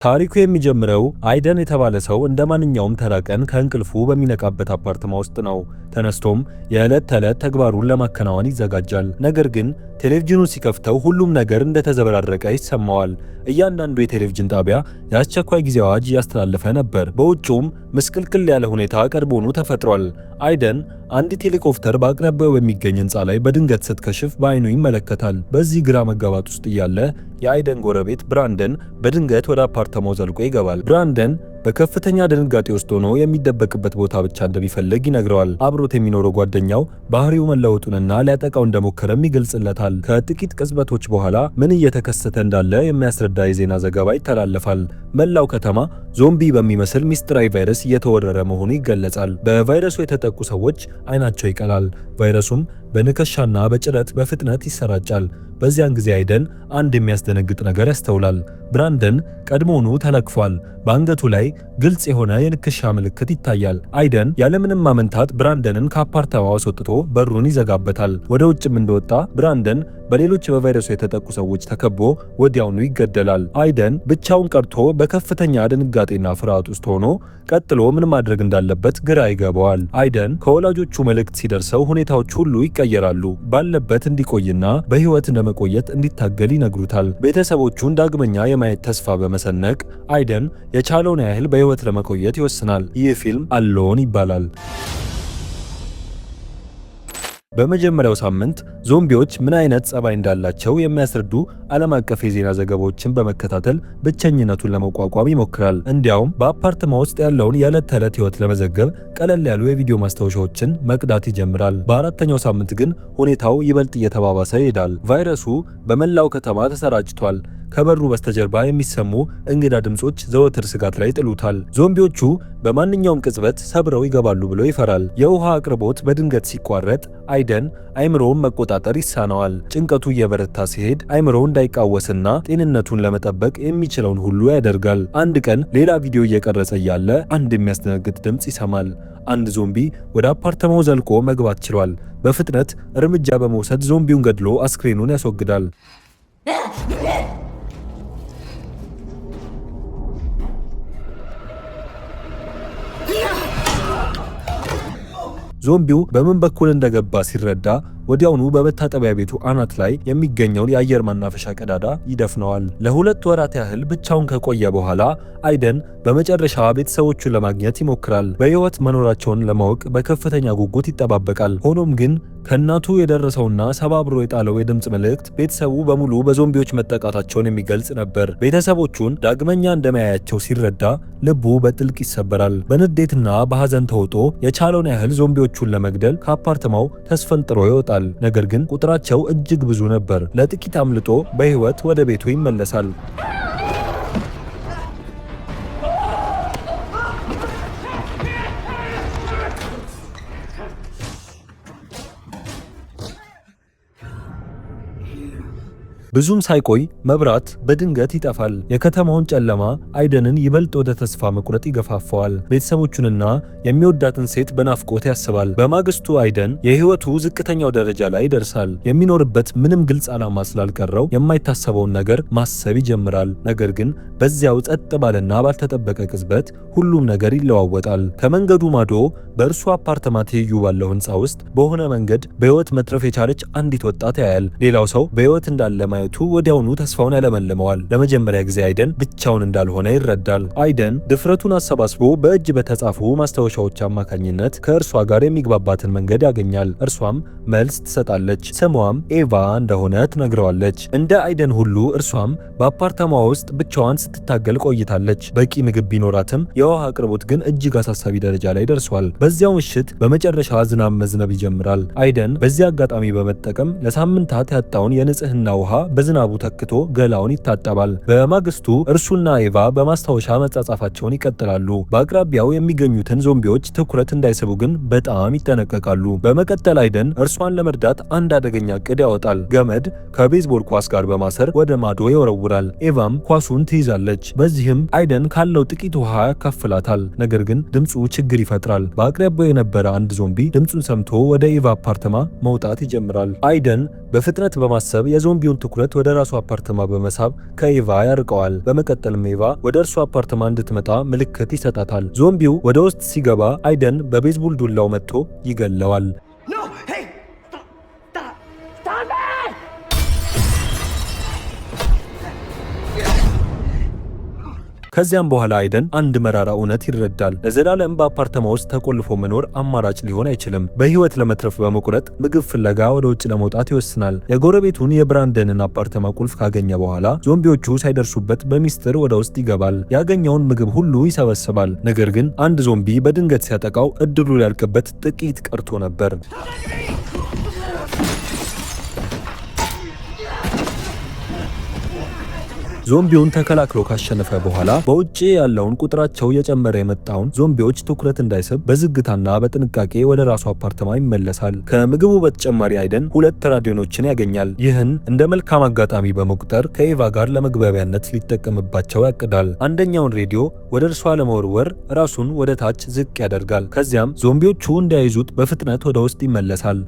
ታሪኩ የሚጀምረው አይደን የተባለ ሰው እንደማንኛውም ተራ ቀን ከእንቅልፉ በሚነቃበት አፓርትማ ውስጥ ነው። ተነስቶም የዕለት ተዕለት ተግባሩን ለማከናወን ይዘጋጃል። ነገር ግን ቴሌቪዥኑን ሲከፍተው ሁሉም ነገር እንደተዘበራረቀ ይሰማዋል። እያንዳንዱ የቴሌቪዥን ጣቢያ የአስቸኳይ ጊዜ አዋጅ እያስተላለፈ ነበር። በውጭውም ምስቅልቅል ያለ ሁኔታ ቀድሞውኑ ተፈጥሯል። አይደን አንዲት ሄሊኮፕተር በአቅራቢያው በሚገኝ ሕንፃ ላይ በድንገት ስትከሽፍ በአይኑ ይመለከታል። በዚህ ግራ መጋባት ውስጥ እያለ የአይደን ጎረቤት ብራንደን በድንገት ወደ አፓርታማው ዘልቆ ይገባል። ብራንደን በከፍተኛ ድንጋጤ ውስጥ ሆኖ የሚደበቅበት ቦታ ብቻ እንደሚፈልግ ይነግረዋል። አብሮት የሚኖረው ጓደኛው ባህሪው መለወጡንና ሊያጠቃው እንደሞከረም ይገልጽለታል። ከጥቂት ቅጽበቶች በኋላ ምን እየተከሰተ እንዳለ የሚያስረዳ የዜና ዘገባ ይተላለፋል። መላው ከተማ ዞምቢ በሚመስል ሚስጥራዊ ቫይረስ እየተወረረ መሆኑ ይገለጻል። በቫይረሱ የተጠቁ ሰዎች አይናቸው ይቀላል። ቫይረሱም በንከሻና በጭረት በፍጥነት ይሰራጫል። በዚያን ጊዜ አይደን አንድ የሚያስደነግጥ ነገር ያስተውላል። ብራንደን ቀድሞውኑ ተለክፏል። በአንገቱ ላይ ግልጽ የሆነ የንክሻ ምልክት ይታያል። አይደን ያለምንም ማመንታት ብራንደንን ከአፓርታማው አስወጥቶ በሩን ይዘጋበታል። ወደ ውጭም እንደወጣ ብራንደን በሌሎች በቫይረሱ የተጠቁ ሰዎች ተከቦ ወዲያውኑ ይገደላል። አይደን ብቻውን ቀርቶ በከፍተኛ ድንጋጤና ፍርሃት ውስጥ ሆኖ ቀጥሎ ምን ማድረግ እንዳለበት ግራ ይገባዋል። አይደን ከወላጆቹ መልእክት ሲደርሰው ሁኔታዎች ሁሉ ይቀየራሉ። ባለበት እንዲቆይና በሕይወት እንደመቆየት እንዲታገል ይነግሩታል። ቤተሰቦቹን ዳግመኛ የማየት ተስፋ በመሰነቅ አይደን የቻለውን ያህል በሕይወት ለመቆየት ይወስናል። ይህ ፊልም አሎን ይባላል። በመጀመሪያው ሳምንት ዞምቢዎች ምን አይነት ጸባይ እንዳላቸው የሚያስረዱ ዓለም አቀፍ የዜና ዘገባዎችን በመከታተል ብቸኝነቱን ለመቋቋም ይሞክራል። እንዲያውም በአፓርትማ ውስጥ ያለውን የዕለት ተዕለት ሕይወት ለመዘገብ ቀለል ያሉ የቪዲዮ ማስታወሻዎችን መቅዳት ይጀምራል። በአራተኛው ሳምንት ግን ሁኔታው ይበልጥ እየተባባሰ ይሄዳል። ቫይረሱ በመላው ከተማ ተሰራጭቷል። ከበሩ በስተጀርባ የሚሰሙ እንግዳ ድምጾች ዘወትር ስጋት ላይ ጥሉታል። ዞምቢዎቹ በማንኛውም ቅጽበት ሰብረው ይገባሉ ብሎ ይፈራል። የውሃ አቅርቦት በድንገት ሲቋረጥ አይደን አይምሮውን መቆጣጠር ይሳነዋል። ጭንቀቱ እየበረታ ሲሄድ አይምሮው እንዳይቃወስና ጤንነቱን ለመጠበቅ የሚችለውን ሁሉ ያደርጋል። አንድ ቀን ሌላ ቪዲዮ እየቀረጸ እያለ አንድ የሚያስደነግጥ ድምጽ ይሰማል። አንድ ዞምቢ ወደ አፓርታማው ዘልቆ መግባት ችሏል። በፍጥነት እርምጃ በመውሰድ ዞምቢውን ገድሎ አስክሬኑን ያስወግዳል። ዞምቢው በምን በኩል እንደገባ ሲረዳ ወዲያውኑ በመታጠቢያ ቤቱ አናት ላይ የሚገኘውን የአየር ማናፈሻ ቀዳዳ ይደፍነዋል። ለ2 ወራት ያህል ብቻውን ከቆየ በኋላ አይደን በመጨረሻ ቤተሰቦቹን ለማግኘት ይሞክራል። በሕይወት መኖራቸውን ለማወቅ በከፍተኛ ጉጉት ይጠባበቃል። ሆኖም ግን ከእናቱ የደረሰውና ሰባብሮ የጣለው የድምፅ መልእክት ቤተሰቡ በሙሉ በዞምቢዎች መጠቃታቸውን የሚገልጽ ነበር። ቤተሰቦቹን ዳግመኛ እንደማያያቸው ሲረዳ ልቡ በጥልቅ ይሰበራል። በንዴትና በሐዘን ተውጦ የቻለውን ያህል ዞምቢዎቹን ለመግደል ከአፓርትማው ተስፈንጥሮ ይወጣል። ነገር ግን ቁጥራቸው እጅግ ብዙ ነበር። ለጥቂት አምልጦ በሕይወት ወደ ቤቱ ይመለሳል። ብዙም ሳይቆይ መብራት በድንገት ይጠፋል። የከተማውን ጨለማ አይደንን ይበልጥ ወደ ተስፋ መቁረጥ ይገፋፈዋል። ቤተሰቦቹንና የሚወዳትን ሴት በናፍቆት ያስባል። በማግስቱ አይደን የሕይወቱ ዝቅተኛው ደረጃ ላይ ይደርሳል። የሚኖርበት ምንም ግልጽ ዓላማ ስላልቀረው የማይታሰበውን ነገር ማሰብ ይጀምራል። ነገር ግን በዚያው ጸጥ ባለና ባልተጠበቀ ቅጽበት ሁሉም ነገር ይለዋወጣል። ከመንገዱ ማዶ በእርሱ አፓርተማ ትይዩ ባለው ሕንፃ ውስጥ በሆነ መንገድ በሕይወት መትረፍ የቻለች አንዲት ወጣት ያያል። ሌላው ሰው በሕይወት እንዳለ ማየቱ ወዲያውኑ ተስፋውን ያለመልመዋል። ለመጀመሪያ ጊዜ አይደን ብቻውን እንዳልሆነ ይረዳል። አይደን ድፍረቱን አሰባስቦ በእጅ በተጻፉ ማስታወሻዎች አማካኝነት ከእርሷ ጋር የሚግባባትን መንገድ ያገኛል። እርሷም መልስ ትሰጣለች። ስሟም ኤቫ እንደሆነ ትነግረዋለች። እንደ አይደን ሁሉ እርሷም በአፓርታማዋ ውስጥ ብቻዋን ስትታገል ቆይታለች። በቂ ምግብ ቢኖራትም የውሃ አቅርቦት ግን እጅግ አሳሳቢ ደረጃ ላይ ደርሷል። በዚያው ምሽት በመጨረሻ ዝናብ መዝነብ ይጀምራል። አይደን በዚህ አጋጣሚ በመጠቀም ለሳምንታት ያጣውን የንጽህና ውሃ በዝናቡ ተክቶ ገላውን ይታጠባል። በማግስቱ እርሱና ኤቫ በማስታወሻ መጻጻፋቸውን ይቀጥላሉ። በአቅራቢያው የሚገኙትን ዞምቢዎች ትኩረት እንዳይስቡ ግን በጣም ይጠነቀቃሉ። በመቀጠል አይደን እርሷን ለመርዳት አንድ አደገኛ እቅድ ያወጣል። ገመድ ከቤዝቦል ኳስ ጋር በማሰር ወደ ማዶ ይወረውራል። ኤቫም ኳሱን ትይዛለች። በዚህም አይደን ካለው ጥቂት ውሃ ያካፍላታል። ነገር ግን ድምፁ ችግር ይፈጥራል። በአቅራቢያው የነበረ አንድ ዞምቢ ድምፁን ሰምቶ ወደ ኤቫ አፓርተማ መውጣት ይጀምራል። አይደን በፍጥነት በማሰብ የዞምቢውን ትኩረት በፍጥነት ወደ ራሱ አፓርትማ በመሳብ ከኤቫ ያርቀዋል። በመቀጠልም ኤቫ ወደ እርሱ አፓርትማ እንድትመጣ ምልክት ይሰጣታል። ዞምቢው ወደ ውስጥ ሲገባ አይደን በቤዝቦል ዱላው መጥቶ ይገለዋል። ከዚያም በኋላ አይደን አንድ መራራ እውነት ይረዳል። ለዘላለም በአፓርተማ ውስጥ ተቆልፎ መኖር አማራጭ ሊሆን አይችልም። በህይወት ለመትረፍ በመቁረጥ ምግብ ፍለጋ ወደ ውጭ ለመውጣት ይወስናል። የጎረቤቱን የብራንደንን አፓርተማ ቁልፍ ካገኘ በኋላ ዞምቢዎቹ ሳይደርሱበት በሚስጥር ወደ ውስጥ ይገባል። ያገኘውን ምግብ ሁሉ ይሰበስባል። ነገር ግን አንድ ዞምቢ በድንገት ሲያጠቃው እድሉ ሊያልቅበት ጥቂት ቀርቶ ነበር። ዞምቢውን ተከላክሎ ካሸነፈ በኋላ በውጪ ያለውን ቁጥራቸው የጨመረ የመጣውን ዞምቢዎች ትኩረት እንዳይስብ በዝግታና በጥንቃቄ ወደ ራሱ አፓርተማ ይመለሳል። ከምግቡ በተጨማሪ አይደን 2 ራዲዮኖችን ያገኛል። ይህን እንደ መልካም አጋጣሚ በመቁጠር ከኤቫ ጋር ለመግባቢያነት ሊጠቀምባቸው ያቅዳል። አንደኛውን ሬዲዮ ወደ እርሷ ለመወርወር ራሱን ወደ ታች ዝቅ ያደርጋል። ከዚያም ዞምቢዎቹ እንዳይዙት በፍጥነት ወደ ውስጥ ይመለሳል።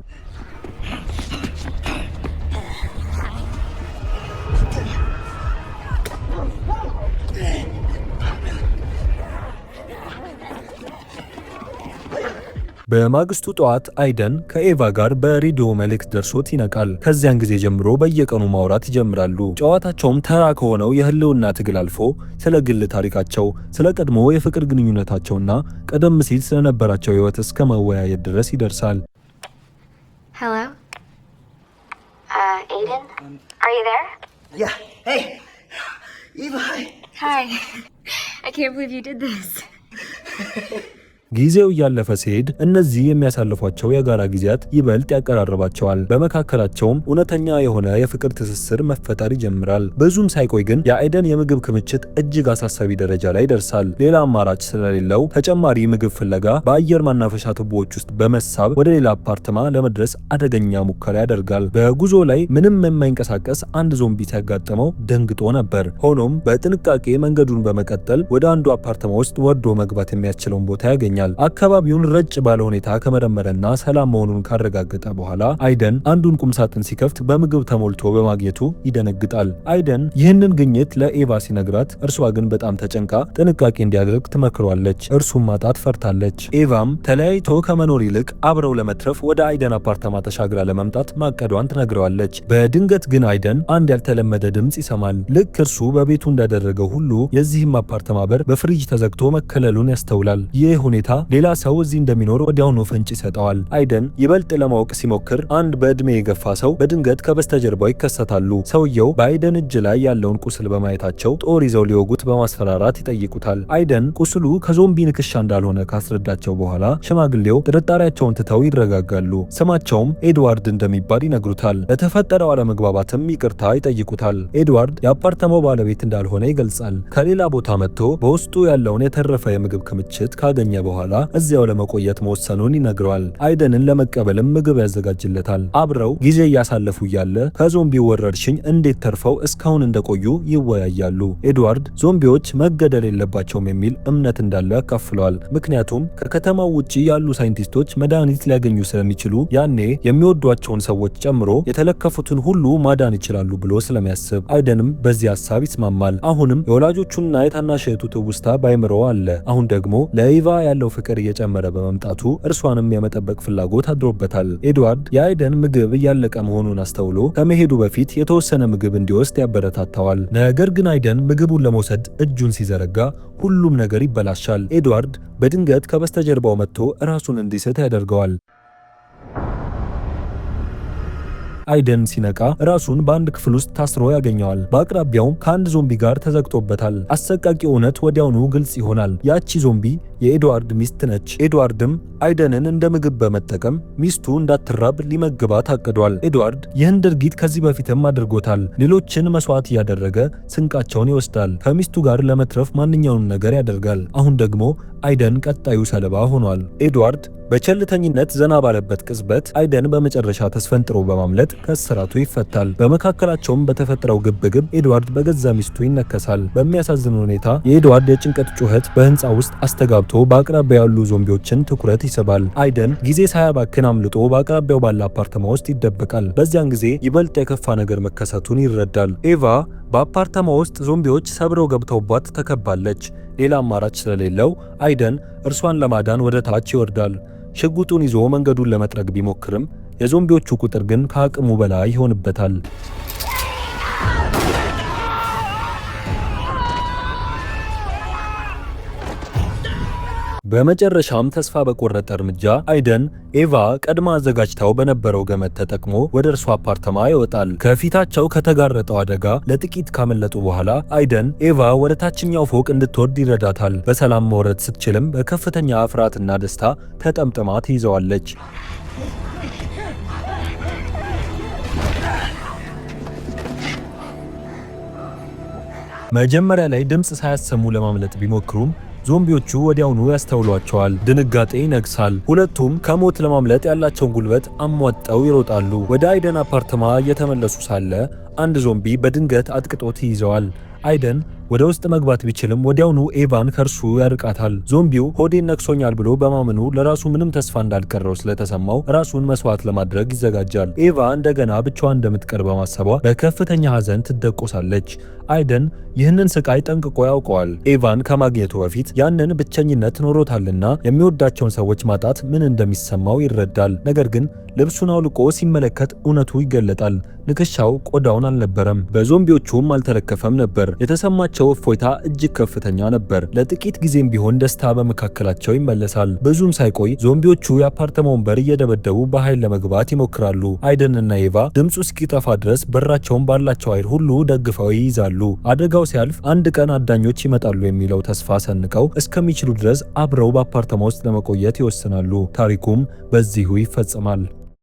በማግስቱ ጠዋት አይደን ከኤቫ ጋር በሬዲዮ መልእክት ደርሶት ይነቃል። ከዚያን ጊዜ ጀምሮ በየቀኑ ማውራት ይጀምራሉ። ጨዋታቸውም ተራ ከሆነው የህልውና ትግል አልፎ ስለ ግል ታሪካቸው፣ ስለ ቀድሞ የፍቅር ግንኙነታቸውና ቀደም ሲል ስለነበራቸው ህይወት እስከ መወያየት ድረስ ይደርሳል። Hello? Aiden? Are you there? Yeah. Hey. Eva. Hi. I can't believe you did this. ጊዜው እያለፈ ሲሄድ እነዚህ የሚያሳልፏቸው የጋራ ጊዜያት ይበልጥ ያቀራርባቸዋል። በመካከላቸውም እውነተኛ የሆነ የፍቅር ትስስር መፈጠር ይጀምራል። ብዙም ሳይቆይ ግን የአይደን የምግብ ክምችት እጅግ አሳሳቢ ደረጃ ላይ ይደርሳል። ሌላ አማራጭ ስለሌለው ተጨማሪ ምግብ ፍለጋ በአየር ማናፈሻ ቱቦዎች ውስጥ በመሳብ ወደ ሌላ አፓርትማ ለመድረስ አደገኛ ሙከራ ያደርጋል። በጉዞ ላይ ምንም የማይንቀሳቀስ አንድ ዞምቢ ሲያጋጥመው ደንግጦ ነበር። ሆኖም በጥንቃቄ መንገዱን በመቀጠል ወደ አንዱ አፓርትማ ውስጥ ወርዶ መግባት የሚያስችለውን ቦታ ያገኛል። አካባቢውን ረጭ ባለ ሁኔታ ከመረመረና ሰላም መሆኑን ካረጋገጠ በኋላ አይደን አንዱን ቁምሳጥን ሲከፍት በምግብ ተሞልቶ በማግኘቱ ይደነግጣል። አይደን ይህንን ግኝት ለኤቫ ሲነግራት እርሷ ግን በጣም ተጨንቃ ጥንቃቄ እንዲያደርግ ትመክሯለች። እርሱም ማጣት ፈርታለች። ኤቫም ተለያይቶ ከመኖር ይልቅ አብረው ለመትረፍ ወደ አይደን አፓርተማ ተሻግራ ለመምጣት ማቀዷን ትነግረዋለች። በድንገት ግን አይደን አንድ ያልተለመደ ድምጽ ይሰማል። ልክ እርሱ በቤቱ እንዳደረገው ሁሉ የዚህም አፓርተማ በር በፍሪጅ ተዘግቶ መከለሉን ያስተውላል። ይህ ሁኔታ ሌላ ሰው እዚህ እንደሚኖር ወዲያውኑ ፍንጭ ይሰጠዋል። አይደን ይበልጥ ለማወቅ ሲሞክር አንድ በእድሜ የገፋ ሰው በድንገት ከበስተጀርባው ይከሰታሉ። ሰውየው በአይደን እጅ ላይ ያለውን ቁስል በማየታቸው ጦር ይዘው ሊወጉት በማስፈራራት ይጠይቁታል። አይደን ቁስሉ ከዞምቢ ንክሻ እንዳልሆነ ካስረዳቸው በኋላ ሽማግሌው ጥርጣሬያቸውን ትተው ይረጋጋሉ። ስማቸውም ኤድዋርድ እንደሚባል ይነግሩታል። ለተፈጠረው አለመግባባትም ይቅርታ ይጠይቁታል። ኤድዋርድ የአፓርተማው ባለቤት እንዳልሆነ ይገልጻል። ከሌላ ቦታ መጥቶ በውስጡ ያለውን የተረፈ የምግብ ክምችት ካገኘ በኋላ እዚያው ለመቆየት መወሰኑን ይነግረዋል። አይደንን ለመቀበልም ምግብ ያዘጋጅለታል። አብረው ጊዜ እያሳለፉ እያለ ከዞምቢው ወረርሽኝ እንዴት ተርፈው እስካሁን እንደቆዩ ይወያያሉ። ኤድዋርድ ዞምቢዎች መገደል የለባቸውም የሚል እምነት እንዳለው ያካፍለዋል። ምክንያቱም ከከተማው ውጪ ያሉ ሳይንቲስቶች መድኃኒት ሊያገኙ ስለሚችሉ ያኔ የሚወዷቸውን ሰዎች ጨምሮ የተለከፉትን ሁሉ ማዳን ይችላሉ ብሎ ስለሚያስብ አይደንም በዚህ ሐሳብ ይስማማል። አሁንም የወላጆቹና የታናሽ እህቱ ትውስታ ባይምሮ አለ። አሁን ደግሞ ለኢቫ ያለው ፍቅር እየጨመረ በመምጣቱ እርሷንም የመጠበቅ ፍላጎት አድሮበታል። ኤድዋርድ የአይደን ምግብ እያለቀ መሆኑን አስተውሎ ከመሄዱ በፊት የተወሰነ ምግብ እንዲወስድ ያበረታታዋል። ነገር ግን አይደን ምግቡን ለመውሰድ እጁን ሲዘረጋ ሁሉም ነገር ይበላሻል። ኤድዋርድ በድንገት ከበስተጀርባው መጥቶ ራሱን እንዲስት ያደርገዋል። አይደን ሲነቃ ራሱን በአንድ ክፍል ውስጥ ታስሮ ያገኘዋል። በአቅራቢያውም ከአንድ ዞምቢ ጋር ተዘግቶበታል። አሰቃቂ እውነት ወዲያውኑ ግልጽ ይሆናል። ያቺ ዞምቢ የኤድዋርድ ሚስት ነች። ኤድዋርድም አይደንን እንደ ምግብ በመጠቀም ሚስቱ እንዳትራብ ሊመግባት አቅዷል። ኤድዋርድ ይህን ድርጊት ከዚህ በፊትም አድርጎታል። ሌሎችን መስዋዕት እያደረገ ስንቃቸውን ይወስዳል። ከሚስቱ ጋር ለመትረፍ ማንኛውንም ነገር ያደርጋል። አሁን ደግሞ አይደን ቀጣዩ ሰለባ ሆኗል። ኤድዋርድ በቸልተኝነት ዘና ባለበት ቅጽበት አይደን በመጨረሻ ተስፈንጥሮ በማምለጥ ከእስራቱ ይፈታል። በመካከላቸውም በተፈጠረው ግብግብ ኤድዋርድ በገዛ ሚስቱ ይነከሳል። በሚያሳዝን ሁኔታ የኤድዋርድ የጭንቀት ጩኸት በህንፃ ውስጥ አስተጋብቶ በአቅራቢያ ያሉ ዞምቢዎችን ትኩረት ይስባል። አይደን ጊዜ ሳያባክን አምልጦ በአቅራቢያው ባለ አፓርተማ ውስጥ ይደበቃል። በዚያን ጊዜ ይበልጥ የከፋ ነገር መከሰቱን ይረዳል። ኤቫ በአፓርተማ ውስጥ ዞምቢዎች ሰብረው ገብተውባት ተከባለች። ሌላ አማራጭ ስለሌለው አይደን እርሷን ለማዳን ወደ ታች ይወርዳል። ሽጉጡን ይዞ መንገዱን ለመጥረግ ቢሞክርም የዞምቢዎቹ ቁጥር ግን ከአቅሙ በላይ ይሆንበታል። በመጨረሻም ተስፋ በቆረጠ እርምጃ አይደን ኤቫ ቀድማ አዘጋጅታው በነበረው ገመድ ተጠቅሞ ወደ እርሷ አፓርተማ ይወጣል። ከፊታቸው ከተጋረጠው አደጋ ለጥቂት ካመለጡ በኋላ አይደን ኤቫ ወደ ታችኛው ፎቅ እንድትወርድ ይረዳታል። በሰላም መውረድ ስትችልም በከፍተኛ ፍርሃትና ደስታ ተጠምጥማ ትይዘዋለች። መጀመሪያ ላይ ድምፅ ሳያሰሙ ለማምለጥ ቢሞክሩም ዞምቢዎቹ ወዲያውኑ ያስተውሏቸዋል። ድንጋጤ ይነግሳል። ሁለቱም ከሞት ለማምለጥ ያላቸውን ጉልበት አሟጠው ይሮጣሉ። ወደ አይደን አፓርተማ እየተመለሱ ሳለ አንድ ዞምቢ በድንገት አጥቅጦት ይይዘዋል። አይደን ወደ ውስጥ መግባት ቢችልም ወዲያውኑ ኤቫን ከርሱ ያርቃታል። ዞምቢው ሆዴን ነክሶኛል ብሎ በማመኑ ለራሱ ምንም ተስፋ እንዳልቀረው ስለተሰማው ራሱን መስዋዕት ለማድረግ ይዘጋጃል። ኤቫ እንደገና ብቻዋን እንደምትቀር በማሰቧ በከፍተኛ ሐዘን ትደቆሳለች። አይደን ይህንን ስቃይ ጠንቅቆ ያውቀዋል። ኤቫን ከማግኘቱ በፊት ያንን ብቸኝነት ኖሮታልና የሚወዳቸውን ሰዎች ማጣት ምን እንደሚሰማው ይረዳል። ነገር ግን ልብሱን አውልቆ ሲመለከት እውነቱ ይገለጣል። ንክሻው ቆዳውን አልነበረም፣ በዞምቢዎቹም አልተለከፈም ነበር። የተሰማቸው እፎይታ እጅግ ከፍተኛ ነበር። ለጥቂት ጊዜም ቢሆን ደስታ በመካከላቸው ይመለሳል። ብዙም ሳይቆይ ዞምቢዎቹ የአፓርተማውን በር እየደበደቡ በኃይል ለመግባት ይሞክራሉ። አይደንና ኤቫ ድምፁ እስኪጠፋ ድረስ በራቸውን ባላቸው ኃይል ሁሉ ደግፈው ይይዛሉ። አደጋው ሲያልፍ አንድ ቀን አዳኞች ይመጣሉ የሚለው ተስፋ ሰንቀው እስከሚችሉ ድረስ አብረው በአፓርተማ ውስጥ ለመቆየት ይወስናሉ። ታሪኩም በዚሁ ይፈጸማል።